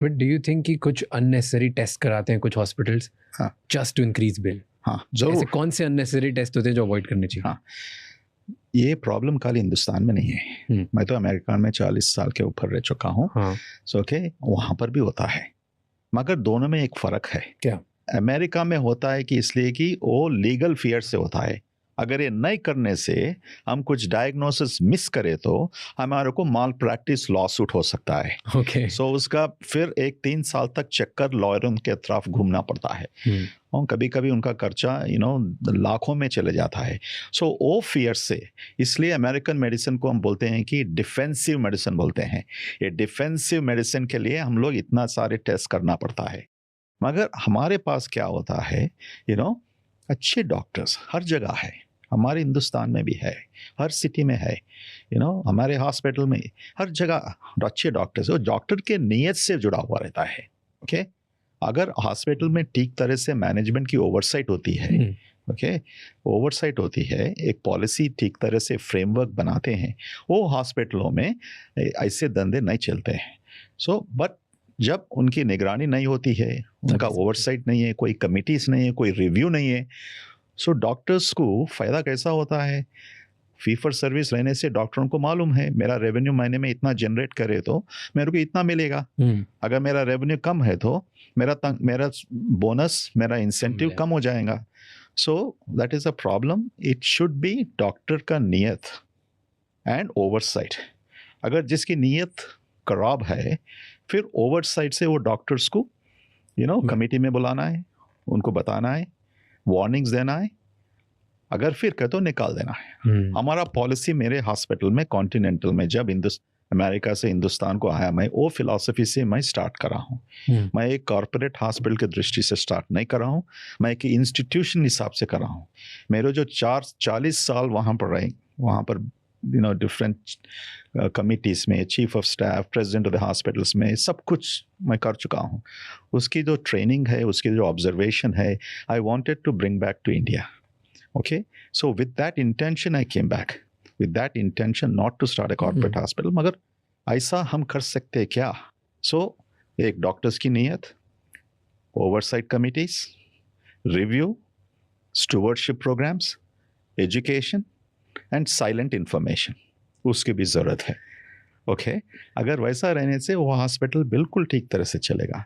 But do you think कि कुछ unnecessary test कराते हैं कुछ हॉस्पिटल्स हाँ जस्ट टू इंक्रीज बिल? हाँ ऐसे जरूर कौन से अननेसेसरी टेस्ट होते हैं जो अवॉइड करने चाहिए? हाँ ये प्रॉब्लम खाली हिंदुस्तान में नहीं है। मैं तो अमेरिका में 40 साल के ऊपर रह चुका हूँ। हाँ सो ओके वहाँ पर भी होता है, मगर दोनों में एक फ़र्क है। क्या? अमेरिका में होता है कि इसलिए कि वो लीगल फियर से होता है। अगर ये नहीं करने से हम कुछ डायग्नोसिस मिस करें तो हमारे को माल प्रैक्टिस लॉ सूट हो सकता है। ओके। सो उसका फिर 1-3 साल तक चक्कर लॉयरों के तरफ घूमना पड़ता है और कभी कभी उनका खर्चा लाखों में चले जाता है। सो वो फियर से, इसलिए अमेरिकन मेडिसिन को हम बोलते हैं कि डिफेंसिव मेडिसिन बोलते हैं। ये डिफेंसिव मेडिसिन के लिए हम लोग इतना सारे टेस्ट करना पड़ता है। मगर हमारे पास क्या होता है, अच्छे डॉक्टर्स हर जगह है, हमारे हिंदुस्तान में भी है, हर सिटी में है, हमारे हॉस्पिटल में हर जगह अच्छे डॉक्टर्स। वो डॉक्टर के नीयत से जुड़ा हुआ रहता है। ओके अगर हॉस्पिटल में ठीक तरह से मैनेजमेंट की ओवरसाइट होती है, ओवरसाइट होती है, एक पॉलिसी ठीक तरह से फ्रेमवर्क बनाते हैं, वो हॉस्पिटलों में ऐसे धंधे नहीं चलते हैं। बट जब उनकी निगरानी नहीं होती है, उनका ओवरसाइट नहीं है, कोई कमिटीज नहीं है, कोई रिव्यू नहीं है, डॉक्टर्स को फ़ायदा कैसा होता है? फी फॉर सर्विस रहने से डॉक्टरों को मालूम है मेरा रेवेन्यू महीने में इतना जनरेट करे तो मेरे को इतना मिलेगा। अगर मेरा रेवेन्यू कम है तो मेरा बोनस, मेरा इंसेंटिव कम हो जाएगा। So that is a problem. It should be doctor का नीयत एंड ओवरसाइट। अगर जिसकी नीयत खराब है, फिर ओवरसाइट से वो डॉक्टर्स को कमेटी में बुलाना है, उनको बताना है, वार्निंग्स देना है, अगर फिर कहे तो निकाल देना है। हमारा पॉलिसी मेरे हॉस्पिटल में कॉन्टिनेंटल में जब अमेरिका से हिंदुस्तान को आया, मैं वो फिलॉसफी से मैं स्टार्ट कर रहा हूँ। मैं एक कॉर्पोरेट हॉस्पिटल की दृष्टि से स्टार्ट नहीं कर रहा हूँ, मैं एक इंस्टीट्यूशन हिसाब से कर रहा हूँ। मेरे जो 40 साल वहाँ पर रहे, वहाँ पर डिफरेंट कमिटीज़ में, chief of staff, president of the hospitals में, सब कुछ मैं कर चुका हूँ। उसकी जो ट्रेनिंग है, उसकी जो ऑब्जर्वेशन है, I wanted to bring back to India. Okay, so with that intention I came back, with that intention not to start a corporate hospital, मगर ऐसा हम कर सकते हैं क्या? एक डॉक्टर्स की नीयत, oversight committees, review, stewardship programs, education and silent information, उसकी भी ज़रूरत है। ओके अगर वैसा रहने से वो हॉस्पिटल बिल्कुल ठीक तरह से चलेगा।